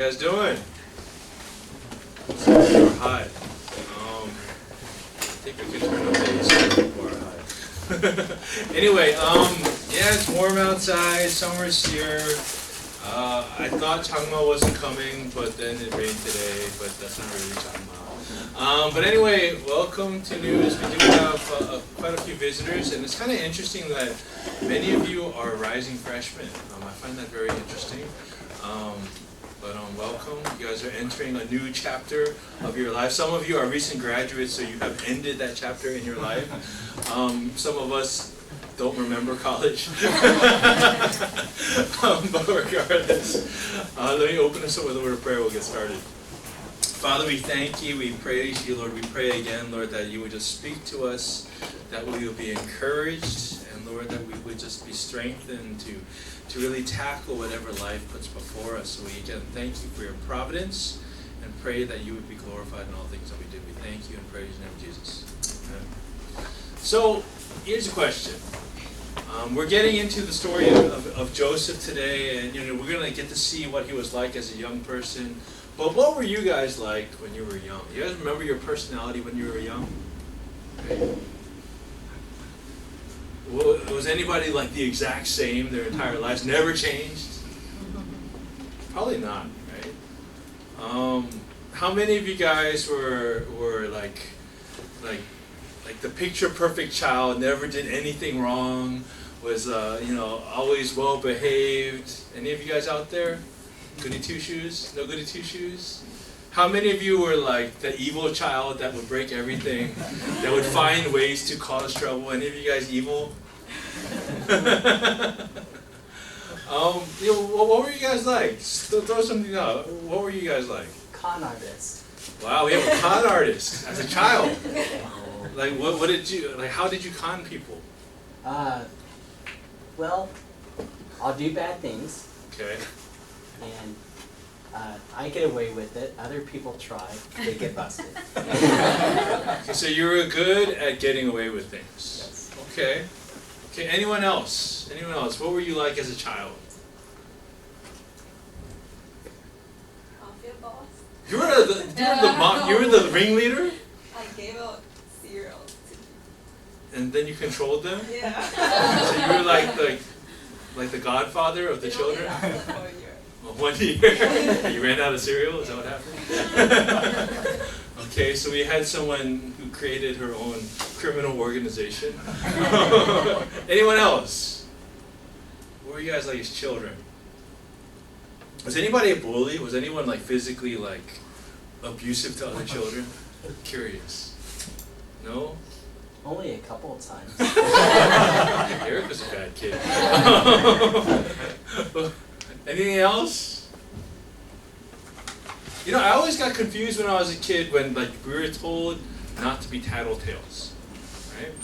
You guys doing? You're hot. I think we can turn on the AC before hot. Anyway, yeah, it's warm outside. Summer's here. I thought Changma wasn't coming, but then it rained today. But that's not really Changma. But anyway, welcome to News. We do have quite a few visitors, and it's kind of interesting that many of you are rising freshmen. I find that very interesting. But welcome. You guys are entering a new chapter of your life. Some of you are recent graduates, so you have ended that chapter in your life. Some of us don't remember college. But regardless, let me open us up with a word of prayer. We'll get started. Father, we thank you. We praise you, Lord. We pray again, Lord, that you would just speak to us, that we will be encouraged, and Lord, that we would just be strengthened to really tackle whatever life puts before us. So we again thank you for your providence and pray that you would be glorified in all things that we do. We thank you and praise the name of Jesus. Amen. So here's a question. We're getting into the story of Joseph today, and we're going to get to see what he was like as a young person. But what were you guys like when you were young? You guys remember your personality when you were young? Okay. Was anybody like the exact same their entire lives? Never changed? Probably not, right? How many of you guys were like the picture perfect child, never did anything wrong, was always well behaved? Any of you guys out there? Goody two shoes? No goody two shoes? How many of you were like the evil child that would break everything, that would find ways to cause trouble? Any of you guys evil? What were you guys like? Throw something out. What were you guys like? Con artist. Wow, we have a con artist as a child. Like, what did you like? How did you con people? Well, I'll do bad things. Okay. And I get away with it. Other people try. They get busted. So you were good at getting away with things. Yes. Okay. Okay. Anyone else? Anyone else? What were you like as a child? Mafia boss. You were the ringleader, I gave out cereal to and then you controlled them. Yeah. So you were like the godfather of the children. 1 year. You ran out of cereal? Is that what happened? Okay, so we had someone who created her own criminal organization. Anyone else? What were you guys like as children? Was anybody a bully? Was anyone like physically like abusive to other children? Curious. No? Only a couple of times. Eric was a bad kid. Anything else? I always got confused when I was a kid when we were told not to be tattletales, right?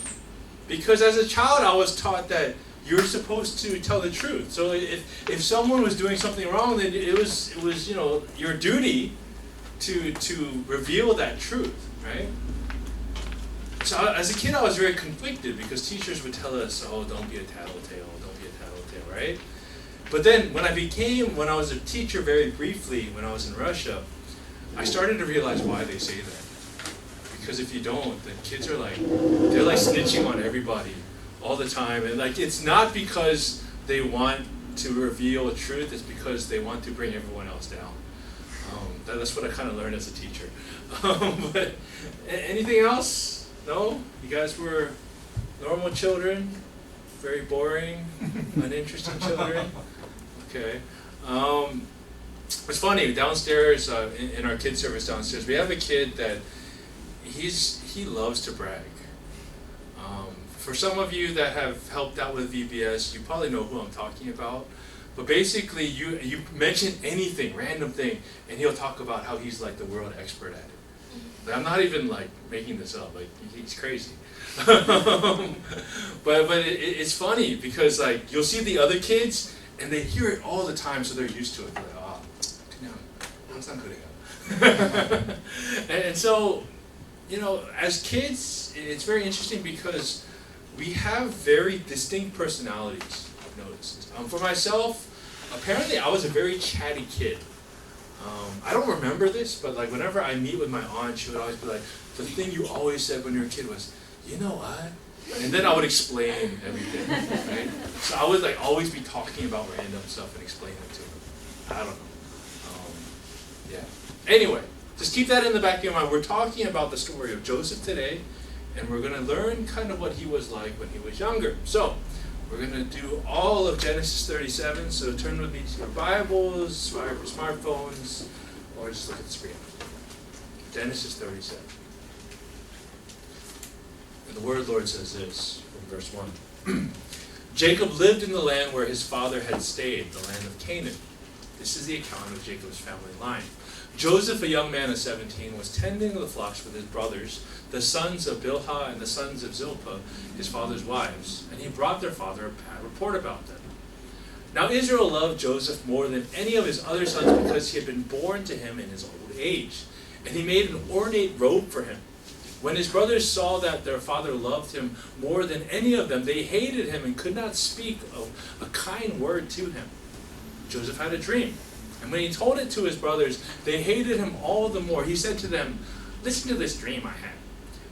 Because as a child I was taught that you're supposed to tell the truth. So if someone was doing something wrong, then it was your duty to reveal that truth, right? So as a kid I was very conflicted because teachers would tell us, oh, don't be a tattletale, don't be a tattletale, right? But then when I was a teacher very briefly when I was in Russia, I started to realize why they say that. Because if you don't, the kids are they're snitching on everybody all the time. And it's not because they want to reveal a truth, it's because they want to bring everyone else down. That's what I kind of learned as a teacher. But anything else? No? You guys were normal children? Very boring, uninteresting children? Okay. It's funny, downstairs, in our kid service downstairs, we have a kid that he loves to brag. For some of you that have helped out with VBS, you probably know who I'm talking about. But basically, you mention anything, random thing, and he'll talk about how he's the world expert at it. I'm not even making this up. He's crazy. But it's funny because you'll see the other kids and they hear it all the time, so they're used to it. They're like, oh, that's not good. And so, as kids, it's very interesting because we have very distinct personalities. I've noticed. For myself, apparently I was a very chatty kid. I don't remember this, but like whenever I meet with my aunt, she would always be like, the thing you always said when you were a kid was, you know what? And then I would explain everything, right? So I would like always be talking about random stuff and explaining it to them. I don't know. Yeah. Anyway, just keep that in the back of your mind. We're talking about the story of Joseph today, and we're going to learn kind of what he was like when he was younger. So, we're going to do all of Genesis 37, so turn with me to your Bibles, your smartphones, or just look at the screen. Genesis 37. And the word of the Lord says this, from verse 1. Jacob lived in the land where his father had stayed, the land of Canaan. This is the account of Jacob's family line. Joseph, a young man of 17, was tending the flocks with his brothers, the sons of Bilhah and the sons of Zilpah, his father's wives, and he brought their father a bad report about them. Now Israel loved Joseph more than any of his other sons because he had been born to him in his old age, and he made an ornate robe for him. When his brothers saw that their father loved him more than any of them, they hated him and could not speak a kind word to him. Joseph had a dream, and when he told it to his brothers, they hated him all the more. He said to them, "Listen to this dream I had.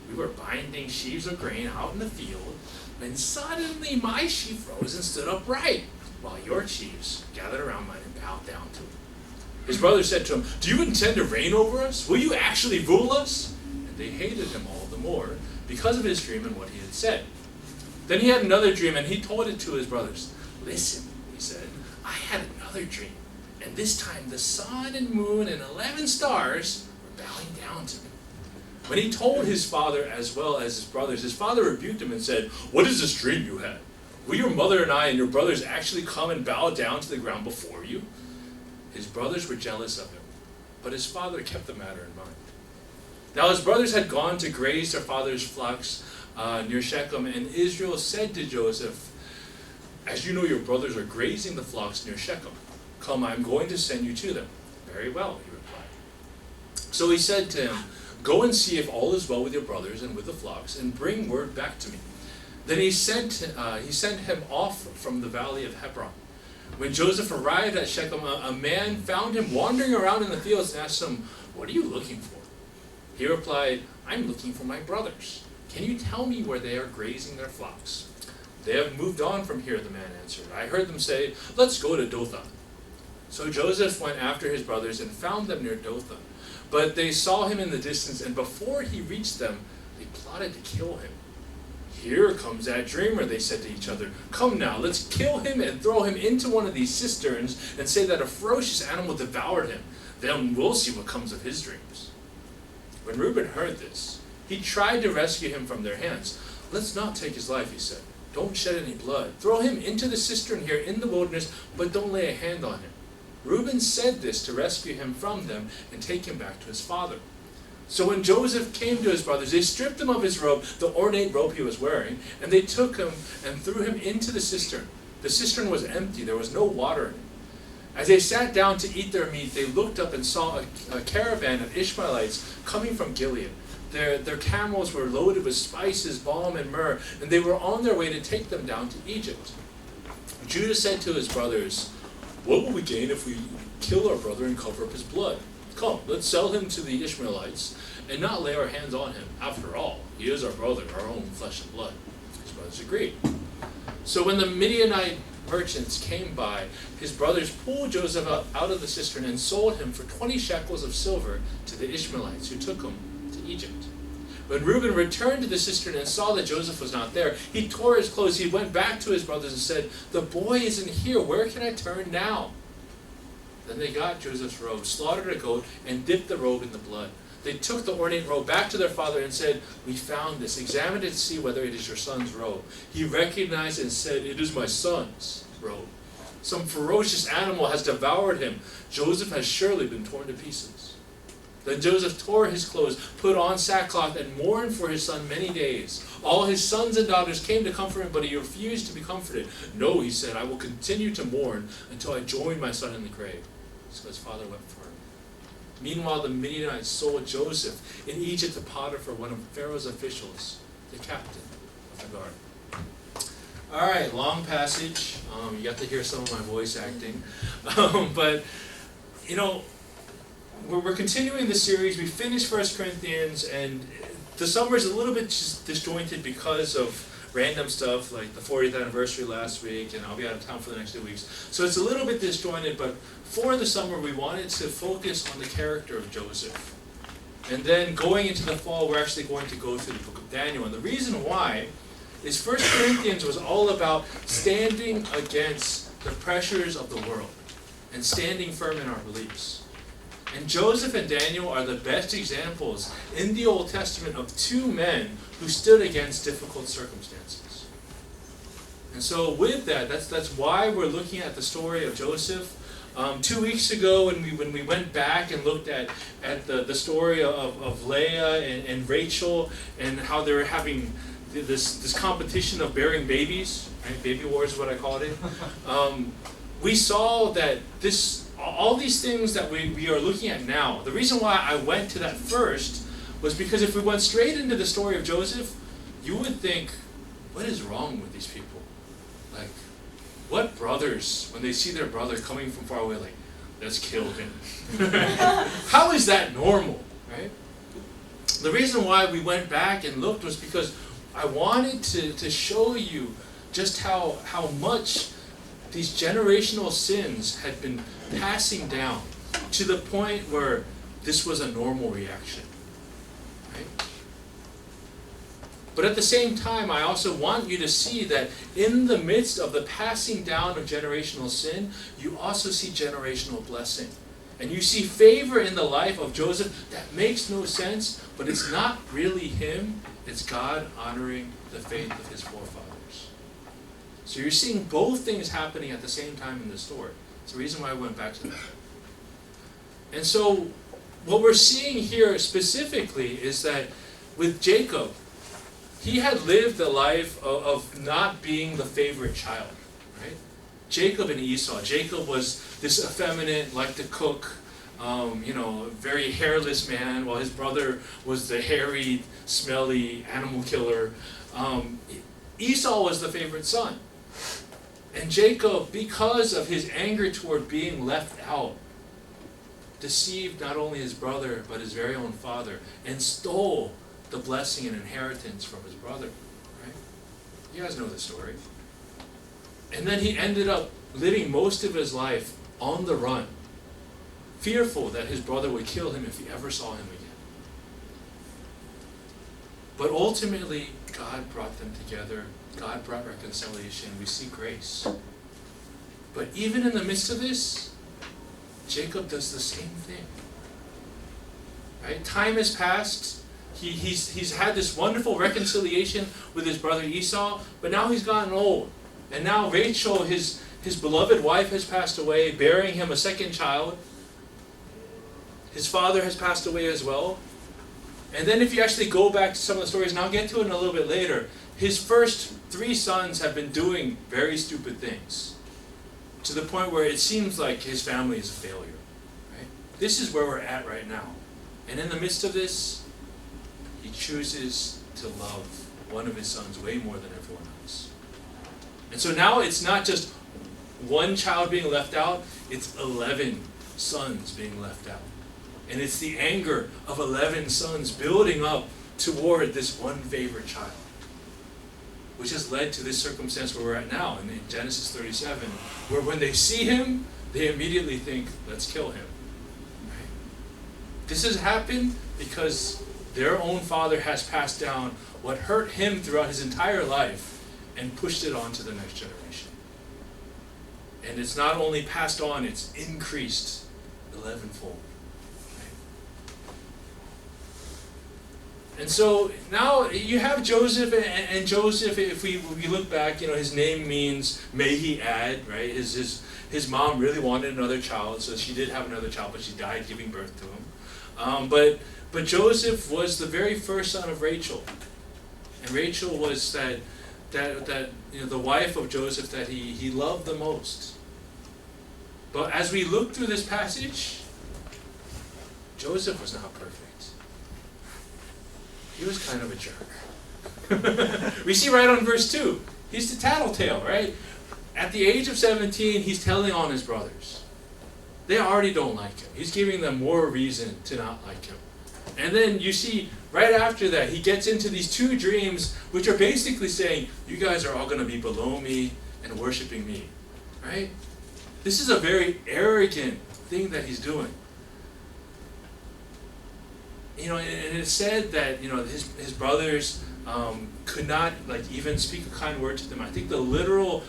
We were binding sheaves of grain out in the field, when suddenly my sheaf rose and stood upright, while your sheaves gathered around mine and bowed down to it." His brothers said to him, "Do you intend to reign over us? Will you actually rule us?" And they hated him all the more because of his dream and what he had said. Then he had another dream, and he told it to his brothers. "Listen," he said, "I had another dream, and this time the sun and moon and 11 stars were bowing down to me." When he told his father as well as his brothers, his father rebuked him and said, "What is this dream you had? Will your mother and I and your brothers actually come and bow down to the ground before you?" His brothers were jealous of him, but his father kept the matter in mind. Now his brothers had gone to graze their father's flocks near Shechem, and Israel said to Joseph, "As you know, your brothers are grazing the flocks near Shechem. Come, I am going to send you to them." "Very well," he replied. So he said to him, "Go and see if all is well with your brothers and with the flocks, and bring word back to me." Then he sent him off from the valley of Hebron. When Joseph arrived at Shechem, a man found him wandering around in the fields and asked him, "What are you looking for?" He replied, "I'm looking for my brothers. Can you tell me where they are grazing their flocks?" "They have moved on from here," the man answered. "I heard them say, 'Let's go to Dothan.'" So Joseph went after his brothers and found them near Dothan. But they saw him in the distance, and before he reached them, they plotted to kill him. "Here comes that dreamer," they said to each other. "Come now, let's kill him and throw him into one of these cisterns and say that a ferocious animal devoured him. Then we'll see what comes of his dreams." When Reuben heard this, he tried to rescue him from their hands. "Let's not take his life," he said. "Don't shed any blood. Throw him into the cistern here in the wilderness, but don't lay a hand on him." Reuben said this to rescue him from them and take him back to his father. So when Joseph came to his brothers, they stripped him of his robe, the ornate robe he was wearing, and they took him and threw him into the cistern. The cistern was empty, there was no water in it. As they sat down to eat their meat, they looked up and saw a caravan of Ishmaelites coming from Gilead. Their camels were loaded with spices, balm, and myrrh, and they were on their way to take them down to Egypt. Judah said to his brothers, "What will we gain if we kill our brother and cover up his blood? Come, let's sell him to the Ishmaelites and not lay our hands on him. After all, he is our brother, our own flesh and blood." His brothers agreed. So when the Midianite merchants came by, his brothers pulled Joseph out of the cistern and sold him for 20 shekels of silver to the Ishmaelites, who took him to Egypt. When Reuben returned to the cistern and saw that Joseph was not there, he tore his clothes. He went back to his brothers and said, "The boy isn't here. Where can I turn now?" Then they got Joseph's robe, slaughtered a goat, and dipped the robe in the blood. They took the ornate robe back to their father and said, "We found this. Examine it to see whether it is your son's robe." He recognized it and said, "It is my son's robe. Some ferocious animal has devoured him. Joseph has surely been torn to pieces." Then Joseph tore his clothes, put on sackcloth, and mourned for his son many days. All his sons and daughters came to comfort him, but he refused to be comforted. "No," he said, "I will continue to mourn until I join my son in the grave." So his father wept for him. Meanwhile, the Midianites sold Joseph in Egypt to Potiphar, one of Pharaoh's officials, the captain of the guard. All right, long passage. You got to hear some of my voice acting. But, you know, we're continuing the series. We finished 1 Corinthians, and the summer is a little bit just disjointed because of random stuff like the 40th anniversary last week, and I'll be out of town for the next 2 weeks. So it's a little bit disjointed, but for the summer we wanted to focus on the character of Joseph. And then going into the fall, we're actually going to go through the book of Daniel. And the reason why is 1 Corinthians was all about standing against the pressures of the world and standing firm in our beliefs. And Joseph and Daniel are the best examples in the Old Testament of two men who stood against difficult circumstances. And so with that, that's why we're looking at the story of Joseph. 2 weeks ago, when we went back and looked at the story of Leah and Rachel, and how they were having this competition of bearing babies, right? Baby wars is what I called it. We saw that all these things that we are looking at now, the reason why I went to that first was because if we went straight into the story of Joseph, you would think, what is wrong with these people? Like, what brothers, when they see their brother coming from far away, like, let's kill him. How is that normal, right? The reason why we went back and looked was because I wanted to show you just how much these generational sins had been passing down to the point where this was a normal reaction, right? But at the same time, I also want you to see that in the midst of the passing down of generational sin, you also see generational blessing. And you see favor in the life of Joseph that makes no sense, but it's not really him, it's God honoring the faith of his forefathers. So you're seeing both things happening at the same time in the story. It's the reason why I went back to that. And so what we're seeing here specifically is that with Jacob, he had lived a life of not being the favorite child, right? Jacob and Esau. Jacob was this effeminate, liked to cook, very hairless man, while his brother was the hairy, smelly animal killer. Esau was the favorite son. And Jacob, because of his anger toward being left out, deceived not only his brother, but his very own father, and stole the blessing and inheritance from his brother, right? You guys know the story. And then he ended up living most of his life on the run, fearful that his brother would kill him if he ever saw him again. But ultimately, God brought them together. God brought reconciliation. We see grace. But even in the midst of this, Jacob does the same thing. Right? Time has passed. He's had this wonderful reconciliation with his brother Esau, but now he's gotten old. And now Rachel, his beloved wife, has passed away, bearing him a second child. His father has passed away as well. And then if you actually go back to some of the stories, and I'll get to it in a little bit later, his first 3 sons have been doing very stupid things, to the point where it seems like his family is a failure. Right? This is where we're at right now. And in the midst of this, he chooses to love one of his sons way more than everyone else. And so now it's not just one child being left out, it's 11 sons being left out. And it's the anger of 11 sons building up toward this one favorite child, which has led to this circumstance where we're at now in Genesis 37, where when they see him, they immediately think, let's kill him. Right? This has happened because their own father has passed down what hurt him throughout his entire life and pushed it on to the next generation. And it's not only passed on, it's increased 11-fold. And so now you have Joseph, and Joseph, if we look back, his name means may he add, right? His mom really wanted another child, so she did have another child, but she died giving birth to him. But Joseph was the very first son of Rachel, and Rachel was that the wife of Joseph that he loved the most. But as we look through this passage, Joseph was not perfect. He was kind of a jerk. We see right on verse 2. He's the tattletale, right? At the age of 17, he's telling on his brothers. They already don't like him. He's giving them more reason to not like him. And then you see, right after that, he gets into these two dreams, which are basically saying, you guys are all going to be below me and worshiping me. Right? This is a very arrogant thing that he's doing. You know, and it's said that, you know, his brothers could not, like, even speak a kind word to them. I think the literal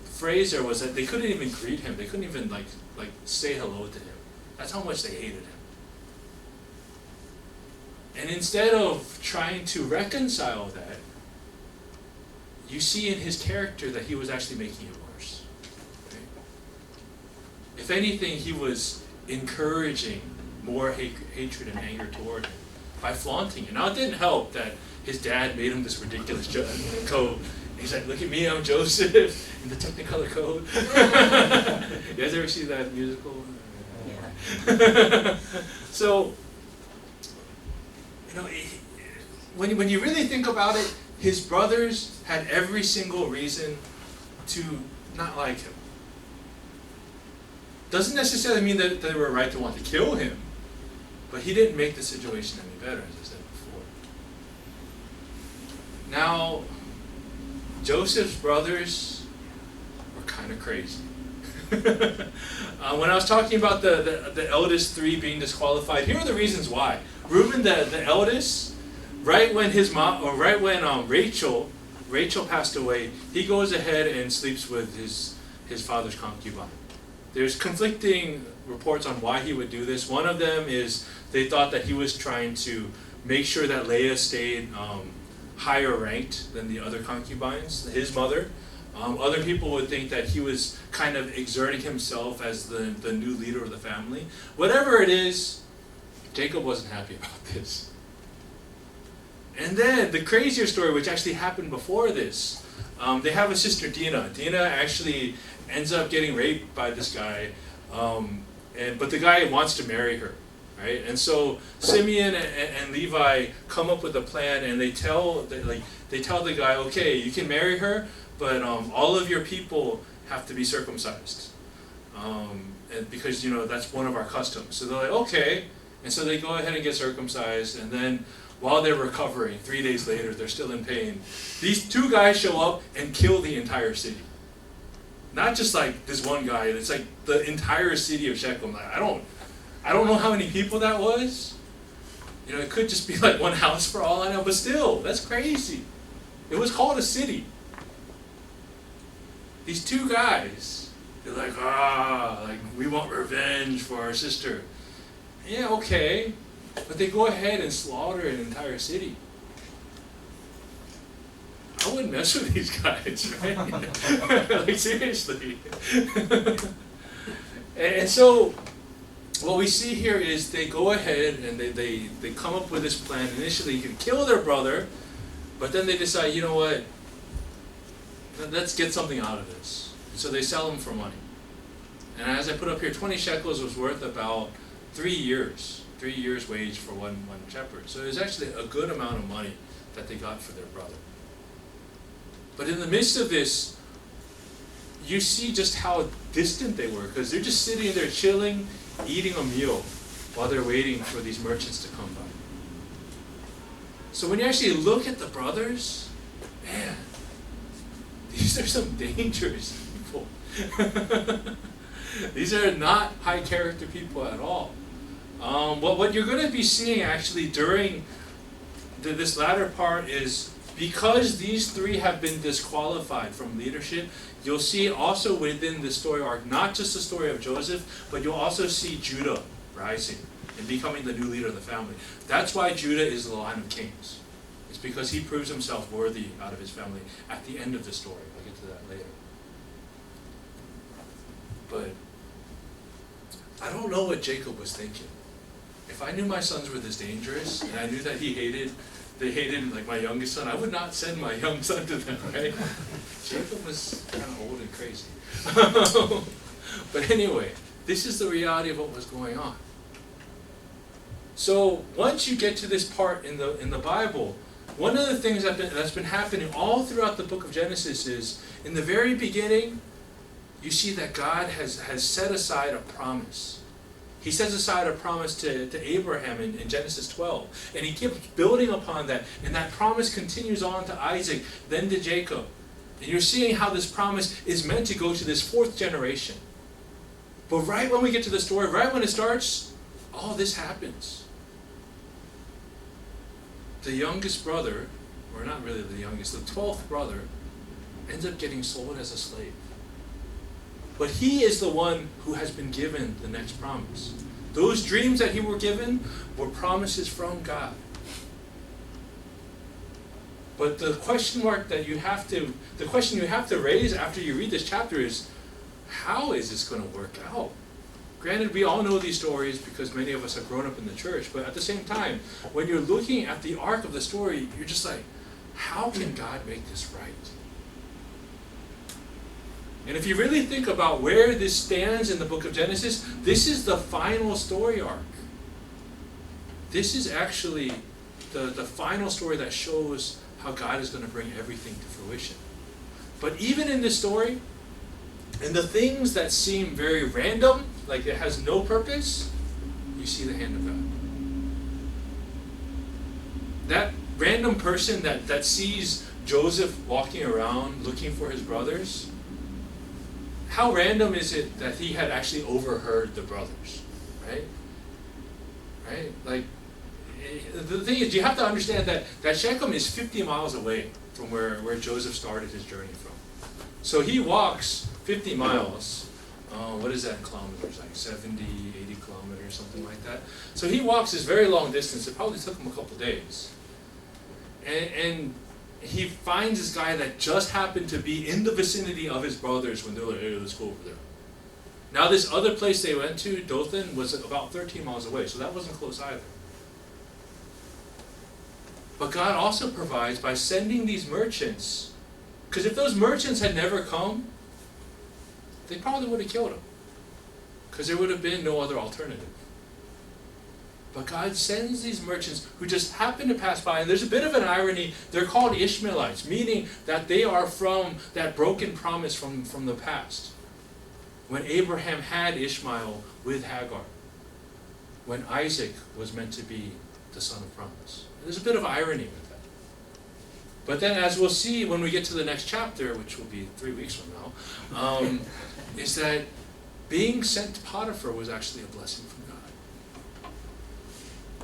phrase there was that they couldn't even greet him. They couldn't even, like say hello to him. That's how much they hated him. And instead of trying to reconcile that, you see in his character that he was actually making it worse. Right? If anything, he was encouraging more hatred and anger toward him by flaunting it. Now, it didn't help that his dad made him this ridiculous coat. He's like, look at me, I'm Joseph, in the Technicolor coat. You guys ever see that musical? Yeah. So, you know, when you really think about it, his brothers had every single reason to not like him. Doesn't necessarily mean that they were right to want to kill him, but he didn't make the situation any better, as I said before. Now, Joseph's brothers were kind of crazy. When I was talking about the eldest three being disqualified, here are the reasons why. Reuben, the eldest, right when his mom, or right when Rachel passed away, he goes ahead and sleeps with his father's concubine. There's conflicting reports on why he would do this. One of them is they thought that he was trying to make sure that Leah stayed higher ranked than the other concubines, his mother. Other people would think that he was kind of exerting himself as the new leader of the family. Whatever it is, Jacob wasn't happy about this. And then the crazier story, which actually happened before this, they have a sister, Dinah. Dinah actually ends up getting raped by this guy, but the guy wants to marry her, right? And so Simeon and Levi come up with a plan, and they tell the guy, okay, you can marry her, but all of your people have to be circumcised, and because, you know, that's one of our customs. So they're like, okay, and so they go ahead and get circumcised, and then while they're recovering, 3 days later, they're still in pain. These two guys show up and kill the entire city. Not just like this one guy, it's like the entire city of Shechem. Like, I don't know how many people that was. You know, it could just be like one house for all I know, but still, that's crazy. It was called a city. These two guys, they're like, like we want revenge for our sister. Yeah, okay. But they go ahead and slaughter an entire city. I wouldn't mess with these guys, right? Like, seriously. And so, what we see here is they go ahead and they come up with this plan. Initially, to kill their brother, but then they decide, you know what? Let's get something out of this. So they sell him for money. And as I put up here, 20 shekels was worth about 3 years. 3 years' wage for one shepherd. So it was actually a good amount of money that they got for their brother. But in the midst of this, you see just how distant they were, because they're just sitting there chilling, eating a meal while they're waiting for these merchants to come by. So when you actually look at the brothers, man, these are some dangerous people. These are not high character people at all. What you're going to be seeing actually during this latter part is, because these three have been disqualified from leadership, you'll see also within the story arc, not just the story of Joseph, but you'll also see Judah rising and becoming the new leader of the family. That's why Judah is the line of kings. It's because he proves himself worthy out of his family at the end of the story. I'll get to that later. But I don't know what Jacob was thinking. If I knew my sons were this dangerous, and I knew that they hated like my youngest son, I would not send my young son to them, right? Jacob was kind of old and crazy. But anyway, this is the reality of what was going on. So once you get to this part in the Bible, one of the things that's been happening all throughout the book of Genesis is, in the very beginning, you see that God has set aside a promise He sets aside a promise to Abraham in Genesis 12. And he keeps building upon that. And that promise continues on to Isaac, then to Jacob. And you're seeing how this promise is meant to go to this fourth generation. But right when we get to the story, right when it starts, all this happens. The youngest brother, or not really the youngest, the 12th brother, ends up getting sold as a slave. But he is the one who has been given the next promise. Those dreams that he were given were promises from God. But the question you have to raise after you read this chapter is, how is this going to work out? Granted, we all know these stories because many of us have grown up in the church, but at the same time, when you're looking at the arc of the story, you're just like, how can God make this right? And if you really think about where this stands in the book of Genesis, this is the final story arc. This is actually the final story that shows how God is going to bring everything to fruition. But even in this story, and the things that seem very random, like it has no purpose, you see the hand of God. That random person that sees Joseph walking around looking for his brothers, how random is it that he had actually overheard the brothers, right? Right? Like, the thing is, you have to understand that Shechem is 50 miles away from where Joseph started his journey from. So he walks 50 miles. What is that in kilometers? Like 70, 80 kilometers, something like that. So he walks this very long distance. It probably took him a couple days. And he finds this guy that just happened to be in the vicinity of his brothers when they were like, hey, let's go over there. Now this other place they went to, Dothan, was about 13 miles away, so that wasn't close either. But God also provides by sending these merchants, because if those merchants had never come, they probably would have killed him, because there would have been no other alternative. But God sends these merchants who just happen to pass by, and there's a bit of an irony. They're called Ishmaelites, meaning that they are from that broken promise from the past. When Abraham had Ishmael with Hagar, when Isaac was meant to be the son of promise. There's a bit of irony with that. But then, as we'll see when we get to the next chapter, which will be 3 weeks from now, is that being sent to Potiphar was actually a blessing from God.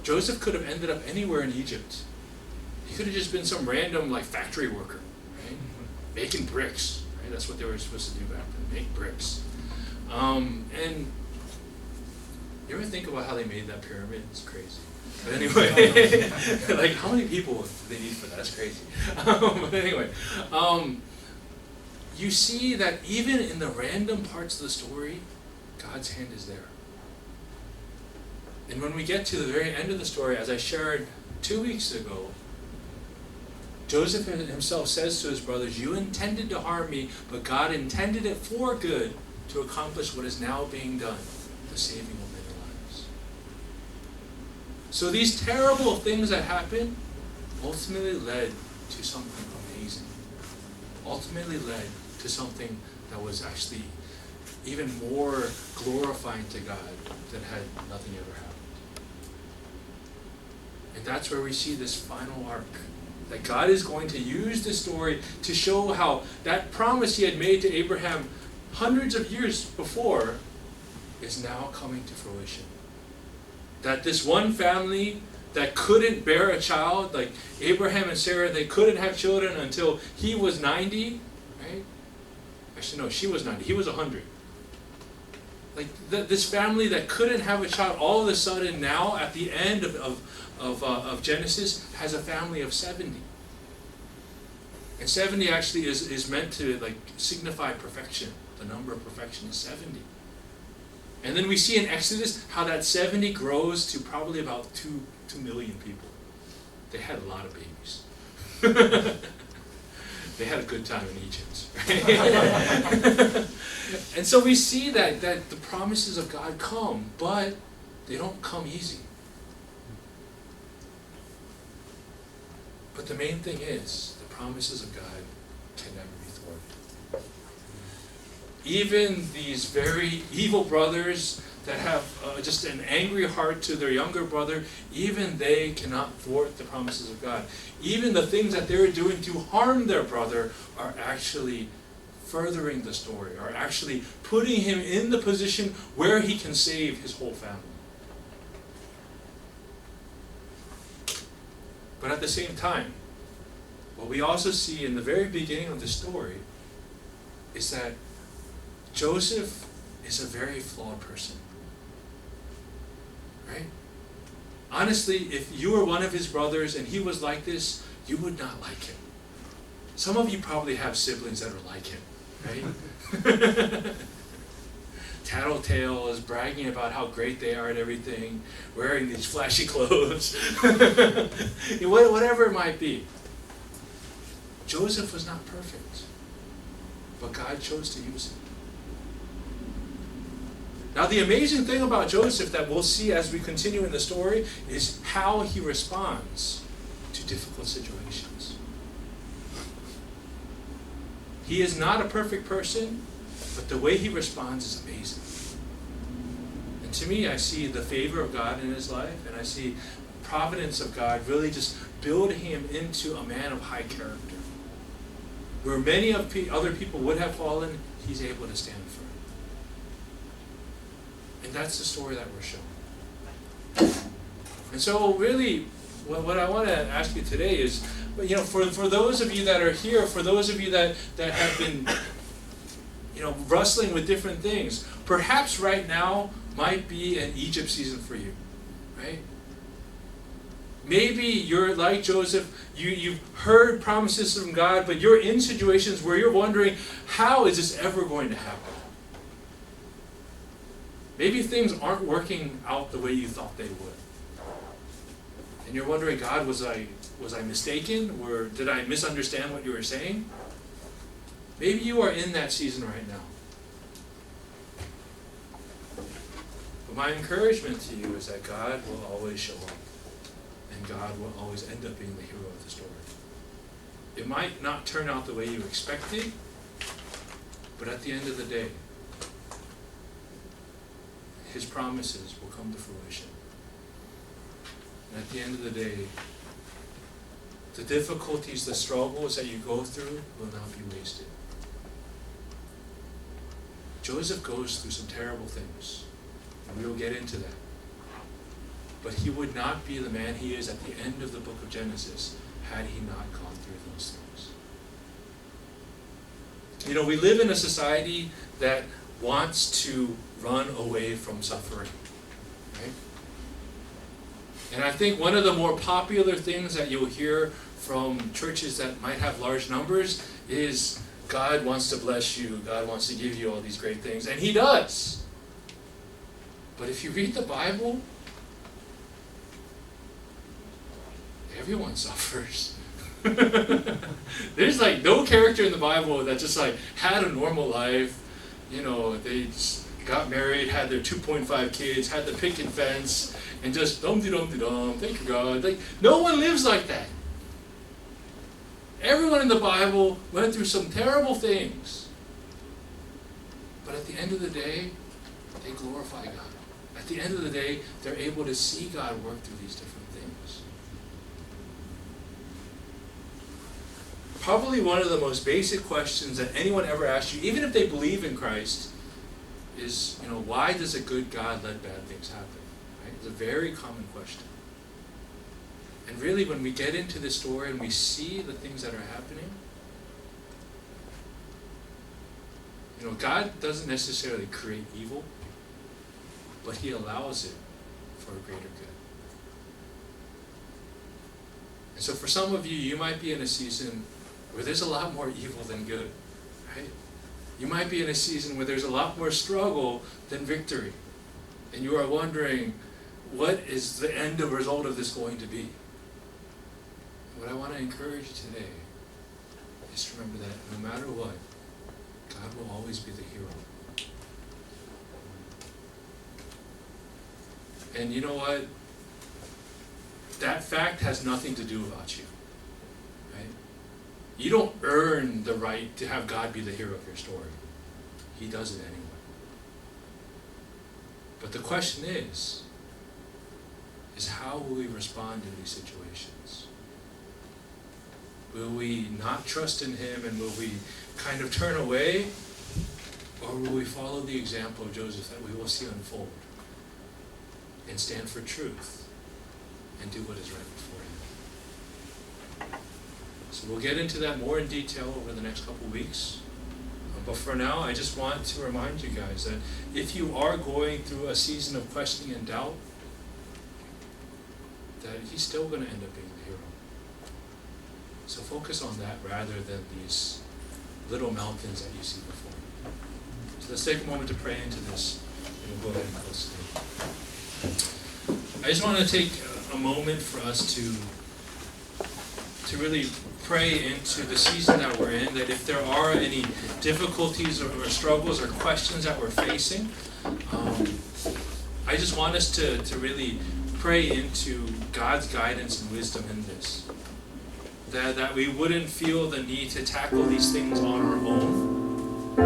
Joseph could have ended up anywhere in Egypt. He could have just been some random factory worker, right? Making bricks, right? That's what they were supposed to do back then, make bricks. And you ever think about how they made that pyramid? It's crazy. But anyway, how many people do they need for that? That's crazy. But anyway, you see that even in the random parts of the story, God's hand is there. And when we get to the very end of the story, as I shared 2 weeks ago, Joseph himself says to his brothers, you intended to harm me, but God intended it for good to accomplish what is now being done, the saving of many lives. So these terrible things that happened ultimately led to something amazing. Ultimately led to something that was actually even more glorifying to God than had nothing ever happened. And that's where we see this final arc. That God is going to use this story to show how that promise he had made to Abraham hundreds of years before is now coming to fruition. That this one family that couldn't bear a child, like Abraham and Sarah, they couldn't have children until he was 90, right? Actually, no, she was 90. He was 100. This family that couldn't have a child, all of a sudden now, at the end of Genesis, has a family of 70. And 70 actually is meant to signify perfection. The number of perfection is 70. And then we see in Exodus how that 70 grows to probably about 2 million people. They had a lot of babies. They had a good time in Egypt. Right? And so we see that the promises of God come, but they don't come easy. But the main thing is, the promises of God can never be thwarted. even these very evil brothers that have just an angry heart to their younger brother, even they cannot thwart the promises of God. Even the things that they're doing to harm their brother are actually furthering the story, are actually putting him in the position where he can save his whole family. But at the same time, what we also see in the very beginning of the story is that Joseph is a very flawed person. Right? Honestly, if you were one of his brothers and he was like this, you would not like him. Some of you probably have siblings that are like him, right? Tattletales, bragging about how great they are at everything, wearing these flashy clothes, whatever it might be. Joseph was not perfect, but God chose to use him. Now, the amazing thing about Joseph that we'll see as we continue in the story is how he responds to difficult situations. He is not a perfect person, but the way he responds is amazing. And to me, I see the favor of God in his life, and I see the providence of God really just building him into a man of high character. Where many of other people would have fallen, he's able to stand firm. And that's the story that we're shown. And so really, what I want to ask you today is, for those of you that are here, for those of you that have been, wrestling with different things, perhaps right now might be an Egypt season for you, right? Maybe you're like Joseph, you've heard promises from God, but you're in situations where you're wondering, how is this ever going to happen? Maybe things aren't working out the way you thought they would. And you're wondering, God, was I mistaken? Or did I misunderstand what you were saying? Maybe you are in that season right now. But my encouragement to you is that God will always show up. And God will always end up being the hero of the story. It might not turn out the way you expected, but at the end of the day, his promises will come to fruition. And at the end of the day, the difficulties, the struggles that you go through will not be wasted. Joseph goes through some terrible things, and we will get into that. But he would not be the man he is at the end of the book of Genesis had he not gone through those things. We live in a society that wants to run away from suffering, right? And I think one of the more popular things that you'll hear from churches that might have large numbers is, God wants to bless you, God wants to give you all these great things, and he does. But if you read the Bible, everyone suffers. There's no character in the Bible that just had a normal life. They just got married, had their 2.5 kids, had the picket fence, and just dum-de-dum-de-dum, thank you God. No one lives like that. Everyone in the Bible went through some terrible things. But at the end of the day, they glorify God. At the end of the day, they're able to see God work through these different things. Probably one of the most basic questions that anyone ever asks you, even if they believe in Christ, is, why does a good God let bad things happen? Right? It's a very common question. And really, when we get into this story and we see the things that are happening, God doesn't necessarily create evil, but he allows it for a greater good. And so for some of you, you might be in a season where there's a lot more evil than good, right? You might be in a season where there's a lot more struggle than victory. And you are wondering, what is the end result of this going to be? What I want to encourage you today is to remember that no matter what, God will always be the hero. And you know what? That fact has nothing to do about you. Right? You don't earn the right to have God be the hero of your story. He does it anyway. But the question is how will we respond to these situations? Will we not trust in him, and will we kind of turn away? Or will we follow the example of Joseph that we will see unfold and stand for truth and do what is right before him? So we'll get into that more in detail over the next couple of weeks. But for now, I just want to remind you guys that if you are going through a season of questioning and doubt, that he's still going to end up being the hero. So focus on that rather than these little mountains that you see before you. So let's take a moment to pray into this, and we'll go ahead and close today. I just want to take a moment for us to really pray into the season that we're in, that if there are any difficulties or struggles or questions that we're facing, I just want us to really pray into God's guidance and wisdom in this. That we wouldn't feel the need to tackle these things on our own,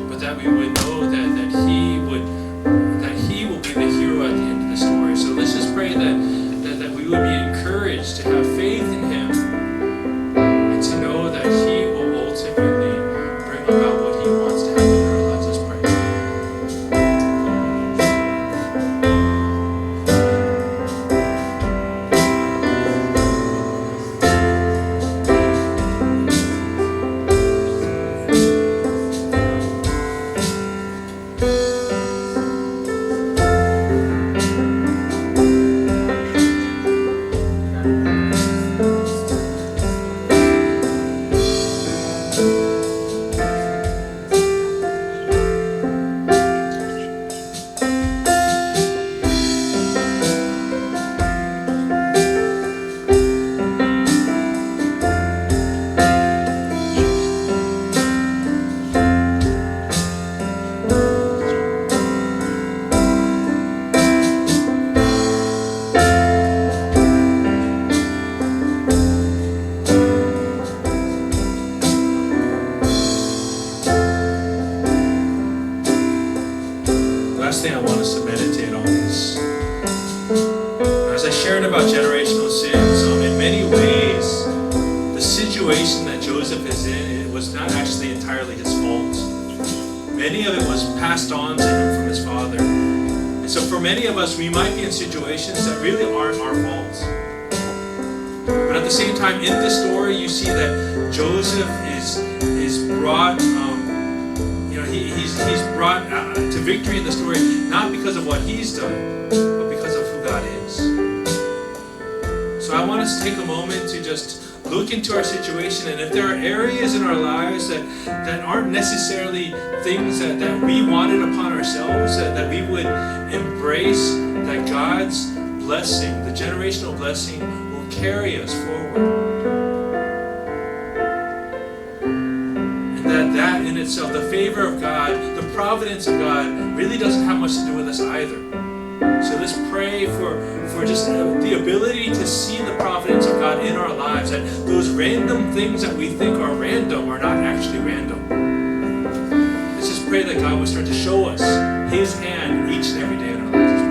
but that we would know that He will be the hero at the end of the story. So let's just pray that we would be encouraged to have faith in Him and to know that He will ultimately bring about what He wants to happen in our lives. Let's pray. Last thing I want us to meditate on is, as I shared about generational sins, in many ways, the situation that Joseph is in, it was not actually entirely his fault. Many of it was passed on to him from his father. And so for many of us, we might be in situations that really aren't our fault. But at the same time, in this story, you see that Joseph is brought he's brought to victory in the story, not because of what he's done, but because of who God is. So I want us to take a moment to just look into our situation, and if there are areas in our lives that aren't necessarily things that we wanted upon ourselves, that we would embrace that God's blessing, the generational blessing, will carry us forward. That in itself, the favor of God, the providence of God, really doesn't have much to do with us either. So let's pray for just the ability to see the providence of God in our lives, that those random things that we think are random are not actually random. Let's just pray that God will start to show us His hand each and every day in our lives. Let's pray.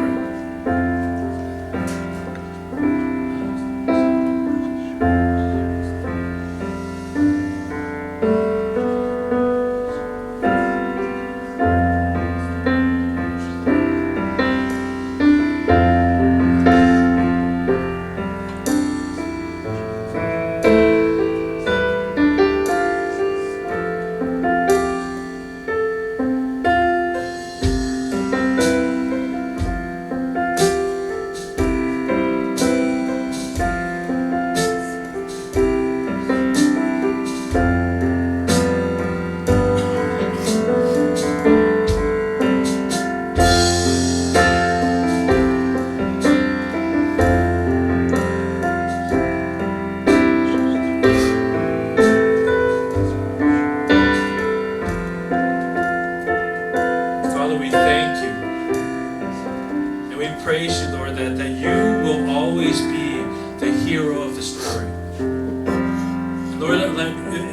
Praise you, Lord, that you will always be the hero of the story. And Lord,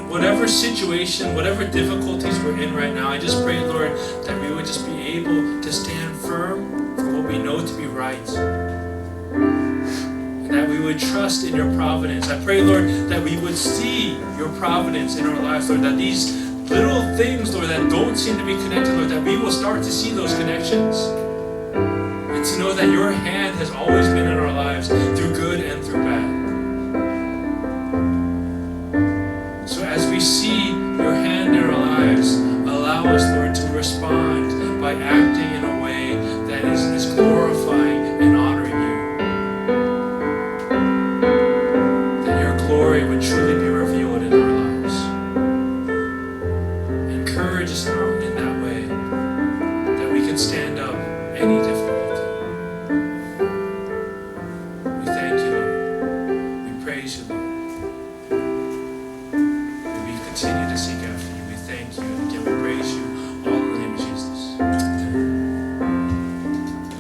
whatever situation, whatever difficulties we're in right now, I just pray, Lord, that we would just be able to stand firm for what we know to be right. And that we would trust in your providence. I pray, Lord, that we would see your providence in our lives, Lord, that these little things, Lord, that don't seem to be connected, Lord, that we will start to see those connections. And to know that your hand has always been in our lives through good and through bad.